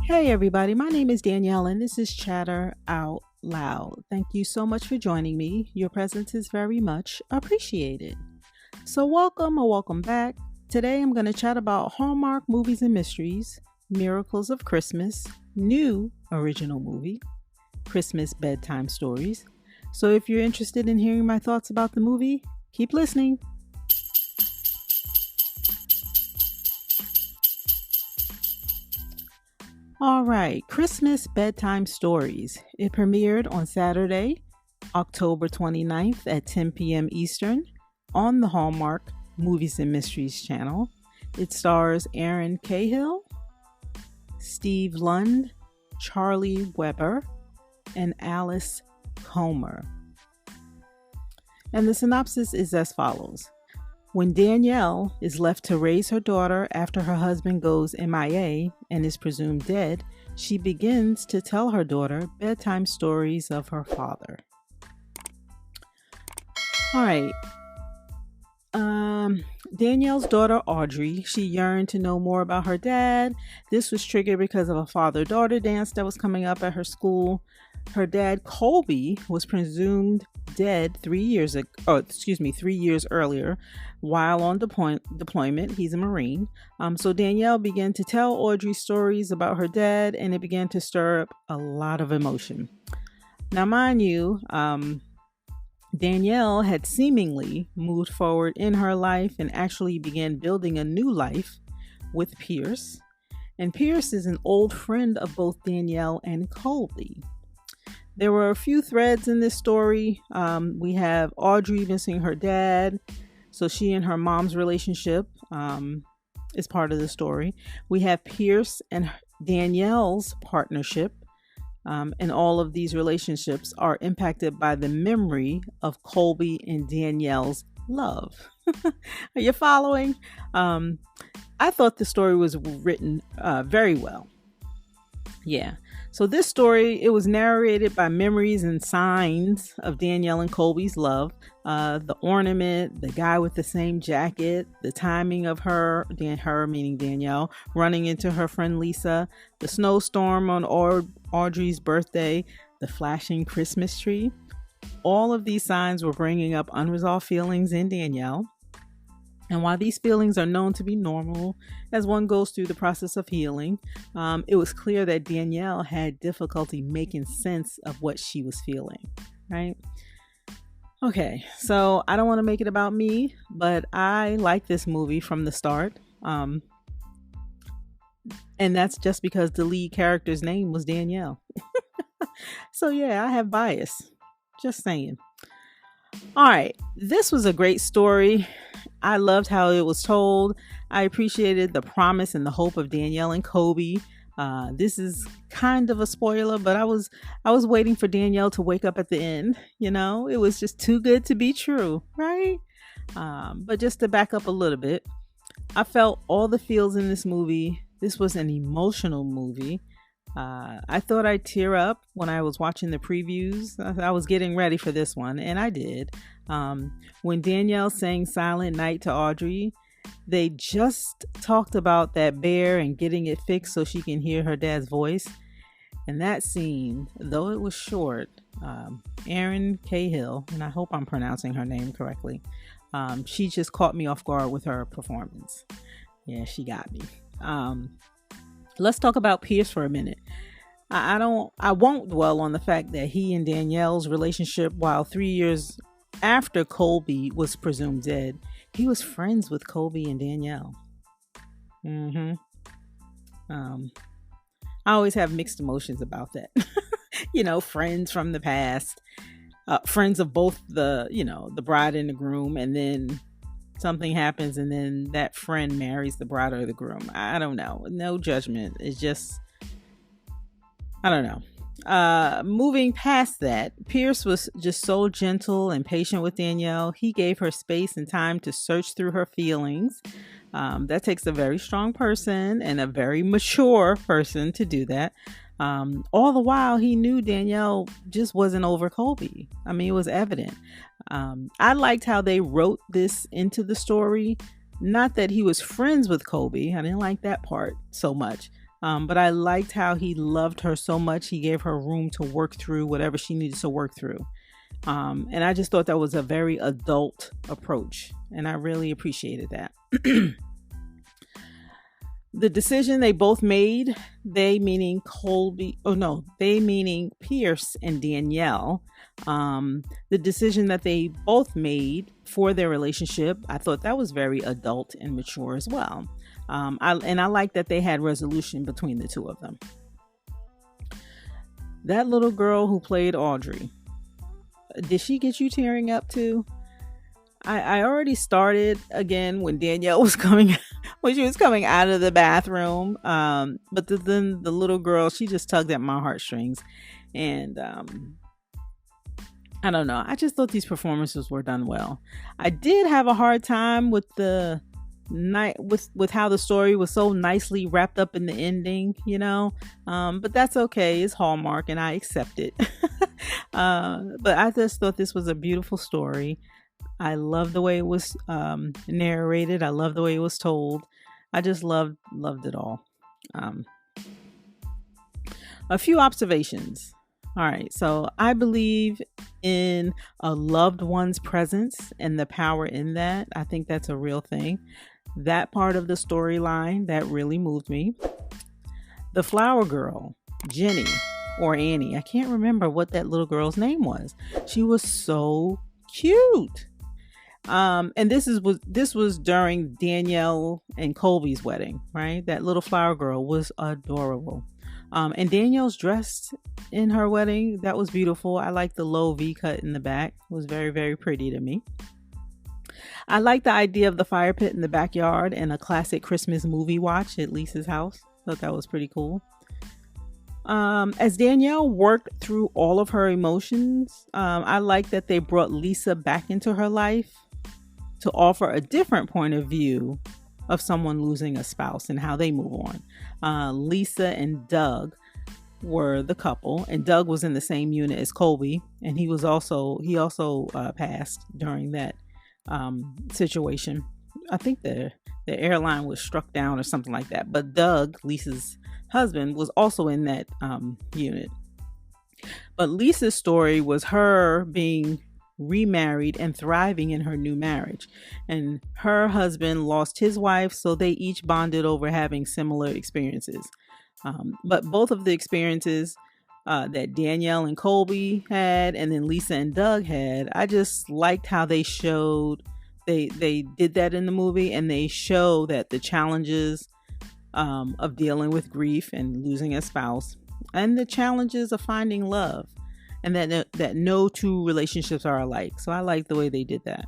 Hey everybody, my name is Danielle and this is Chatter Out Loud. Thank you so much for joining me. Your presence is very much appreciated. So, welcome or welcome back. Today I'm going to chat about Hallmark movies and mysteries, Miracles of Christmas, new original movie, Christmas bedtime stories. So, if you're interested in hearing my thoughts about the movie, keep listening. All right, Christmas Bedtime Stories. It premiered on Saturday, October 29th at 10 p.m. Eastern on the Hallmark Movies and Mysteries channel. It stars Erin Cahill, Steve Lund, Charlie Weber, and Alice Comer. And the synopsis is as follows. When Danielle is left to raise her daughter after her husband goes MIA and is presumed dead, she begins to tell her daughter bedtime stories of her father. All right. Danielle's daughter Audrey, she yearned to know more about her dad. This was triggered because of a father-daughter dance that was coming up at her school. Her dad Colby was presumed dead 3 years earlier while on deployment. He's a Marine. So Danielle began to tell Audrey stories about her dad, and it began to stir up a lot of emotion. Now, mind you, Danielle had seemingly moved forward in her life and actually began building a new life with Pierce. And Pierce is an old friend of both Danielle and Colby. There were a few threads in this story. We have Audrey missing her dad, so she and her mom's relationship is part of the story. We have Pierce and Danielle's partnership, and all of these relationships are impacted by the memory of Colby and Danielle's love. Are you following? I thought the story was written very well. Yeah. So this story, it was narrated by memories and signs of Danielle and Colby's love. The ornament, the guy with the same jacket, the timing of her meaning Danielle, running into her friend Lisa, the snowstorm on Audrey's birthday, the flashing Christmas tree. All of these signs were bringing up unresolved feelings in Danielle. And while these feelings are known to be normal as one goes through the process of healing, it was clear that Danielle had difficulty making sense of what she was feeling, right? Okay, so I don't want to make it about me, but I like this movie from the start. And that's just because the lead character's name was Danielle. So yeah, I have bias. Just saying. All right, this was a great story. I loved how it was told. I appreciated the promise and the hope of Danielle and Colby. This is kind of a spoiler, but I was waiting for Danielle to wake up at the end. You know, it was just too good to be true, right? But just to back up a little bit, I felt all the feels in this movie. This was an emotional movie. I thought I'd tear up when I was watching the previews. I was getting ready for this one, and I did. When Danielle sang Silent Night to Audrey, they just talked about that bear and getting it fixed so she can hear her dad's voice. And that scene, though it was short, Erin Cahill, and I hope I'm pronouncing her name correctly, she just caught me off guard with her performance. Yeah, she got me. Let's talk about Pierce for a minute. I won't dwell on the fact that he and Danielle's relationship, while 3 years after Colby was presumed dead, he was friends with Colby and Danielle. I always have mixed emotions about that. Friends from the past, friends of both the bride and the groom, and then something happens and then that friend marries the bride or the groom. I don't know. No judgment. It's just, I don't know. Moving past that, Pierce was just so gentle and patient with Danielle. He gave her space and time to search through her feelings. That takes a very strong person and a very mature person to do that. All the while, he knew Danielle just wasn't over Colby. I mean, it was evident. I liked how they wrote this into the story. Not that he was friends with Colby. I didn't like that part so much. But I liked how he loved her so much. He gave her room to work through whatever she needed to work through. And I just thought that was a very adult approach. And I really appreciated that. The decision they both made, they meaning Pierce and Danielle, the decision that they both made for their relationship, I thought that was very adult and mature as well. I like that they had resolution between the two of them. That little girl who played Audrey, did she get you tearing up too? I already started again when Danielle was when she was coming out of the bathroom. But then the little girl, she just tugged at my heartstrings. And I don't know. I just thought these performances were done well. I did have a hard time with the night with how the story was so nicely wrapped up in the ending, but that's okay. It's Hallmark and I accept it. But I just thought this was a beautiful story. I love the way it was narrated. I love the way it was told. I just loved it all. A few observations. All right, so I believe in a loved one's presence and the power in that. I think that's a real thing. That part of the storyline, that really moved me. The flower girl, Jenny or Annie, I can't remember what that little girl's name was. She was so cute. And this was during Danielle and Colby's wedding, right? That little flower girl was adorable. And Danielle's dress in her wedding, that was beautiful. I like the low V cut in the back. It was very, very pretty to me. I like the idea of the fire pit in the backyard and a classic Christmas movie watch at Lisa's house. Thought that was pretty cool. As Danielle worked through all of her emotions, I like that they brought Lisa back into her life to offer a different point of view of someone losing a spouse and how they move on. Lisa and Doug were the couple, and Doug was in the same unit as Colby, and he also passed during that situation. I think the airline was struck down or something like that. But Doug, Lisa's husband, was also in that unit. But Lisa's story was her being remarried and thriving in her new marriage, and her husband lost his wife, so they each bonded over having similar experiences. But both of the experiences that Danielle and Colby had, and then Lisa and Doug had, I just liked how they showed they did that in the movie, and they show that the challenges of dealing with grief and losing a spouse, and the challenges of finding love, and that no two relationships are alike. So I like the way they did that.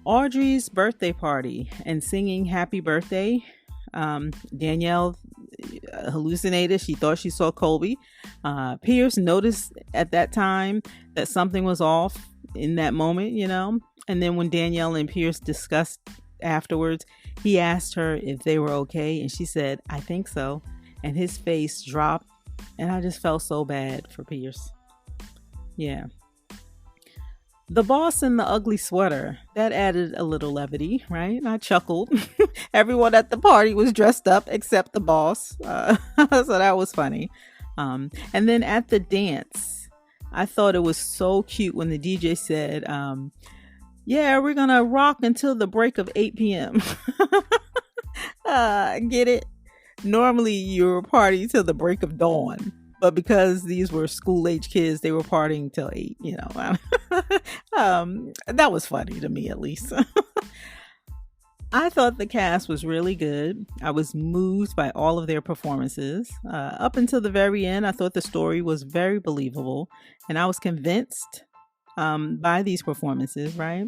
Audrey's birthday party and singing happy birthday. Danielle hallucinated. She thought she saw Colby. Pierce noticed at that time that something was off in that moment, and then when Danielle and Pierce discussed afterwards, he asked her if they were okay, and she said, "I think so," and his face dropped, and I just felt so bad for Pierce. Yeah. The boss in the ugly sweater, that added a little levity, right? And I chuckled. Everyone at the party was dressed up except the boss. So that was funny. And then at the dance, I thought it was so cute when the DJ said, yeah, we're going to rock until the break of 8 p.m. Get it? Normally you're party till the break of dawn. But because these were school-age kids, they were partying till 8, That was funny to me, at least. I thought the cast was really good. I was moved by all of their performances. Up until the very end, I thought the story was very believable. And I was convinced by these performances, right?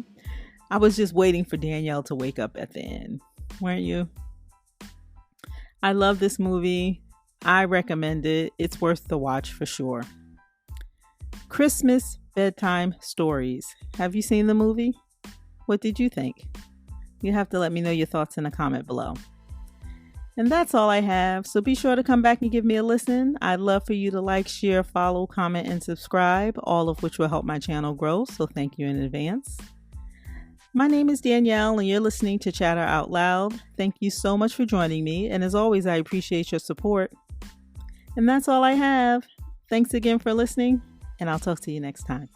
I was just waiting for Danielle to wake up at the end. Weren't you? I love this movie. I recommend it. It's worth the watch for sure. Christmas Bedtime Stories. Have you seen the movie? What did you think? You have to let me know your thoughts in a comment below. And that's all I have. So be sure to come back and give me a listen. I'd love for you to like, share, follow, comment, and subscribe, all of which will help my channel grow. So thank you in advance. My name is Danielle, and you're listening to Chatter Out Loud. Thank you so much for joining me, and as always, I appreciate your support. And that's all I have. Thanks again for listening, and I'll talk to you next time.